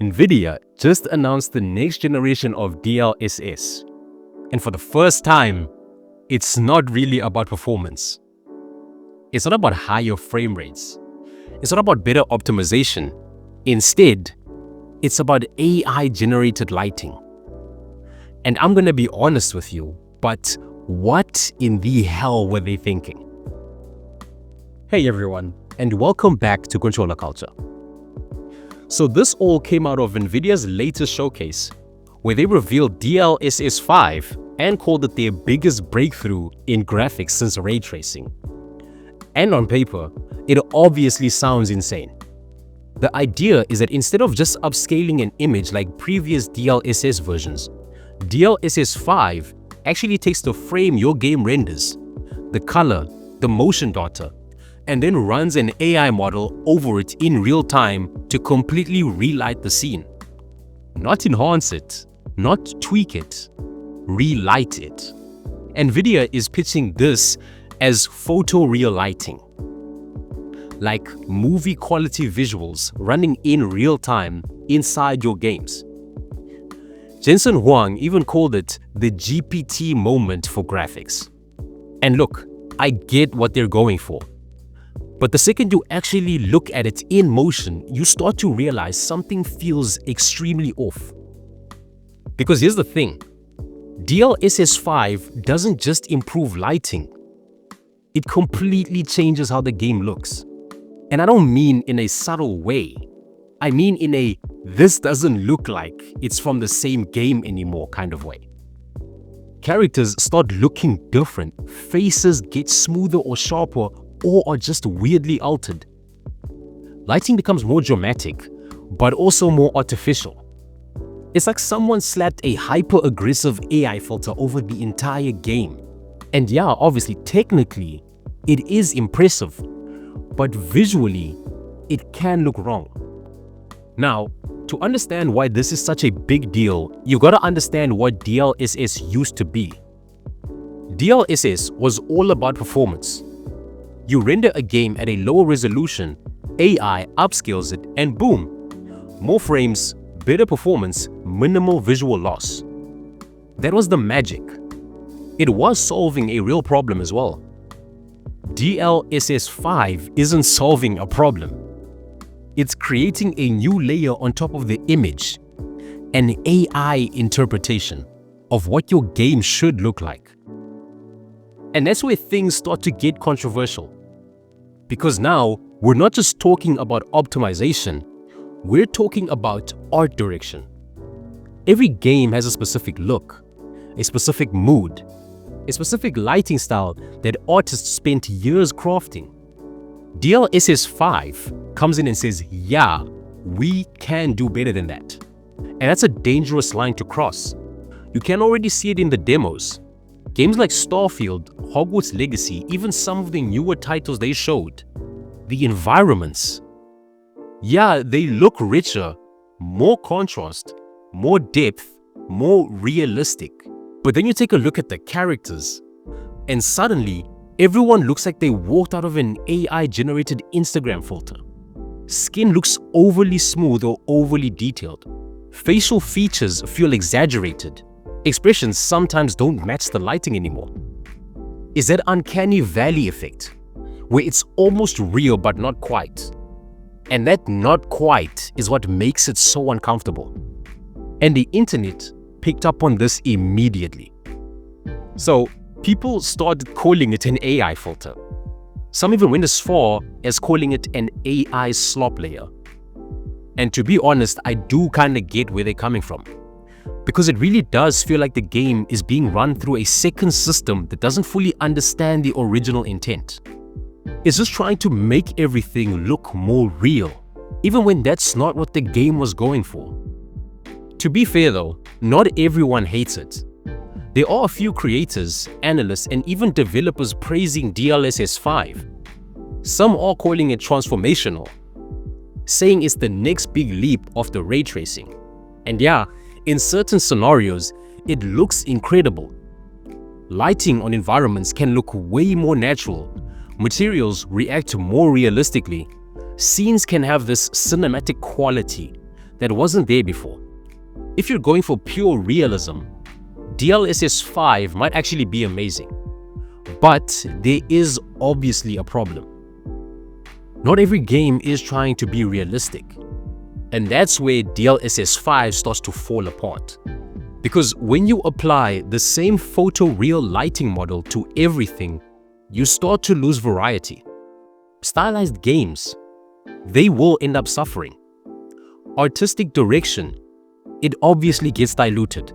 NVIDIA just announced the next generation of DLSS. And for the first time, it's not really about performance. It's not about higher frame rates. It's not about better optimization. Instead, it's about AI-generated lighting. And I'm going to be honest with you, but what in the hell were they thinking? Hey everyone, and welcome back to Controller Culture. So this all came out of NVIDIA's latest showcase, where they revealed DLSS 5 and called it their biggest breakthrough in graphics since ray tracing. And on paper, it obviously sounds insane. The idea is that instead of just upscaling an image like previous DLSS versions, DLSS 5 actually takes the frame your game renders, the color, the motion data, and then runs an AI model over it in real time to completely relight the scene. Not enhance it, not tweak it, relight it. NVIDIA is pitching this as photoreal lighting, like movie quality visuals running in real time inside your games. Jensen Huang even called it the GPT moment for graphics. And look, I get what they're going for. But the second you actually look at it in motion, you start to realize something feels extremely off. Because here's the thing, DLSS 5 doesn't just improve lighting, it completely changes how the game looks. And I don't mean in a subtle way, I mean in a this doesn't look like it's from the same game anymore kind of way. Characters start looking different, faces get smoother or sharper, or are just weirdly altered. Lighting becomes more dramatic, but also more artificial. It's like someone slapped a hyper-aggressive AI filter over the entire game. And yeah, obviously, technically, it is impressive, but visually, it can look wrong. Now, to understand why this is such a big deal, you gotta understand what DLSS used to be. DLSS was all about performance. You render a game at a lower resolution, AI upscales it, and boom, more frames, better performance, minimal visual loss. That was the magic. It was solving a real problem as well. DLSS 5 isn't solving a problem. It's creating a new layer on top of the image, an AI interpretation of what your game should look like. And that's where things start to get controversial. Because now, we're not just talking about optimization, we're talking about art direction. Every game has a specific look, a specific mood, a specific lighting style that artists spent years crafting. DLSS 5 comes in and says, yeah, we can do better than that. And that's a dangerous line to cross. You can already see it in the demos. Games like Starfield, Hogwarts Legacy, even some of the newer titles they showed, the environments, yeah, they look richer, more contrast, more depth, more realistic. But then you take a look at the characters, and suddenly, everyone looks like they walked out of an AI-generated Instagram filter. Skin looks overly smooth or overly detailed. Facial features feel exaggerated. Expressions sometimes don't match the lighting anymore. Is that uncanny valley effect, where it's almost real but not quite. And that not quite is what makes it so uncomfortable. And the internet picked up on this immediately. So people started calling it an AI filter. Some even went as far as calling it an AI Slop layer. And to be honest, I do kind of get where they're coming from. Because it really does feel like the game is being run through a second system that doesn't fully understand the original intent. It's just trying to make everything look more real, even when that's not what the game was going for. To be fair though, not everyone hates it. There are a few creators, analysts, and even developers praising DLSS 5. Some are calling it transformational, saying it's the next big leap after ray tracing. And yeah, in certain scenarios, it looks incredible. Lighting on environments can look way more natural, materials react more realistically, scenes can have this cinematic quality that wasn't there before. If you're going for pure realism, DLSS 5 might actually be amazing. But there is obviously a problem. Not every game is trying to be realistic. And that's where DLSS 5 starts to fall apart. Because when you apply the same photoreal lighting model to everything, you start to lose variety. Stylized games, they will end up suffering. Artistic direction, it obviously gets diluted.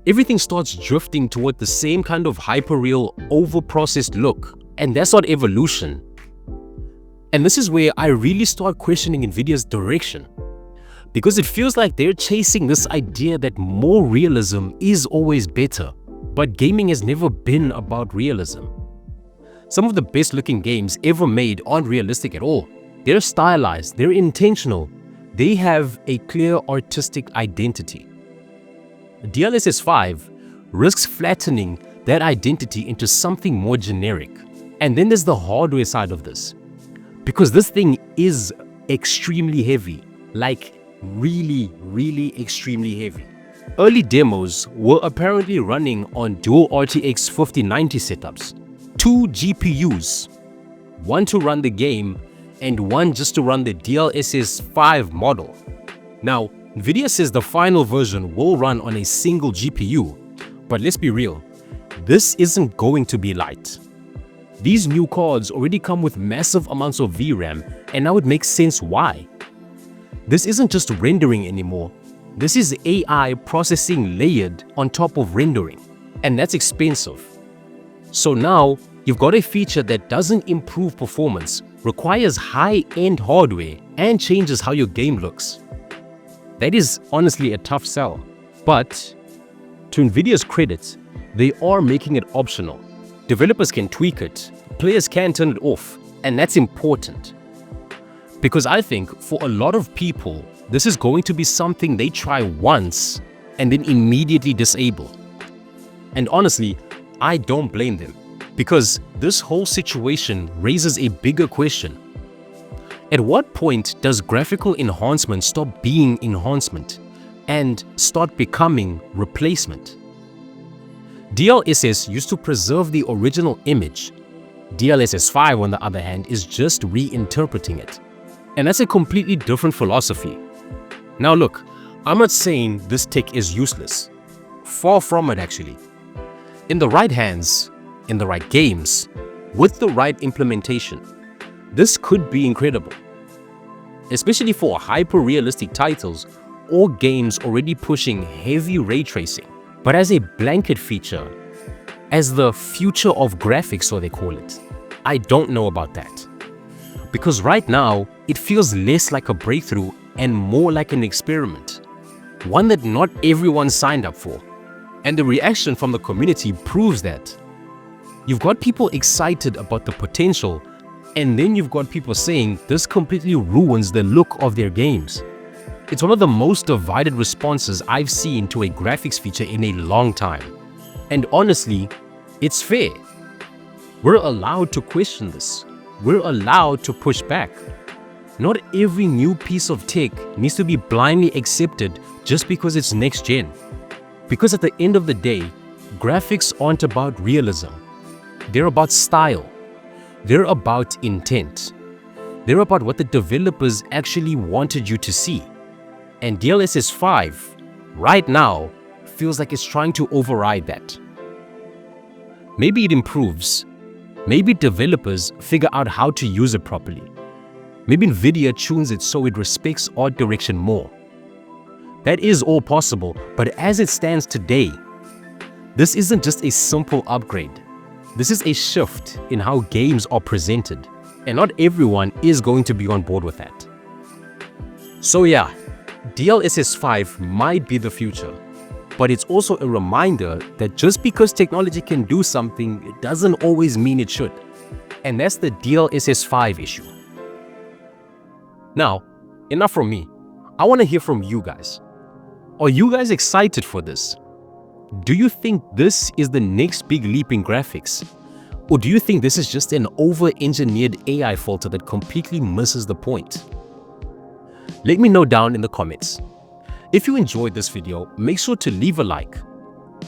Everything starts drifting toward the same kind of hyperreal, over-processed look, and that's not evolution. And this is where I really start questioning NVIDIA's direction, because it feels like they're chasing this idea that more realism is always better, but gaming has never been about realism. Some of the best-looking games ever made aren't realistic at all. They're stylized, they're intentional, they have a clear artistic identity. DLSS 5 risks flattening that identity into something more generic. And then there's the hardware side of this. Because this thing is extremely heavy, like really extremely heavy. Early demos were apparently running on dual RTX 5090 setups, 2 GPUs, one to run the game and one just to run the DLSS 5 model. Now, NVIDIA says the final version will run on a single GPU, but let's be real, this isn't going to be light. These new cards already come with massive amounts of VRAM, and now it makes sense why. This isn't just rendering anymore, this is AI processing layered on top of rendering, and that's expensive. So now, you've got a feature that doesn't improve performance, requires high-end hardware, and changes how your game looks. That is honestly a tough sell, but to NVIDIA's credit, they are making it optional. Developers can tweak it, players can turn it off, and that's important. Because I think for a lot of people, this is going to be something they try once and then immediately disable. And honestly, I don't blame them, because this whole situation raises a bigger question. At what point does graphical enhancement stop being enhancement and start becoming replacement? DLSS used to preserve the original image. DLSS 5, on the other hand, is just reinterpreting it. And that's a completely different philosophy. Now look, I'm not saying this tech is useless. Far from it actually. In the right hands, in the right games, with the right implementation, this could be incredible. Especially for hyper-realistic titles or games already pushing heavy ray tracing. But as a blanket feature, as the future of graphics, so they call it, I don't know about that. Because right now, it feels less like a breakthrough and more like an experiment. One that not everyone signed up for. And the reaction from the community proves that. You've got people excited about the potential, and then you've got people saying this completely ruins the look of their games. It's one of the most divided responses I've seen to a graphics feature in a long time. And honestly, it's fair. We're allowed to question this. We're allowed to push back. Not every new piece of tech needs to be blindly accepted just because it's next gen. Because at the end of the day, graphics aren't about realism. They're about style. They're about intent. They're about what the developers actually wanted you to see. And DLSS 5, right now, feels like it's trying to override that. Maybe it improves. Maybe developers figure out how to use it properly. Maybe NVIDIA tunes it so it respects art direction more. That is all possible, but as it stands today, this isn't just a simple upgrade. This is a shift in how games are presented, and not everyone is going to be on board with that. So yeah, DLSS 5 might be the future, but it's also a reminder that just because technology can do something, it doesn't always mean it should. And that's the DLSS 5 issue. Now, enough from me. I want to hear from you guys. Are you guys excited for this? Do you think this is the next big leap in graphics? Or do you think this is just an over-engineered AI filter that completely misses the point? Let me know down in the comments. If you enjoyed this video, make sure to leave a like.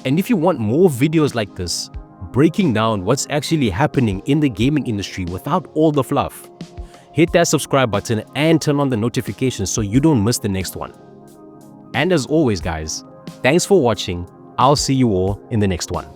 And if you want more videos like this, breaking down what's actually happening in the gaming industry without all the fluff, hit that subscribe button and turn on the notifications so you don't miss the next one. And as always guys, thanks for watching. I'll see you all in the next one.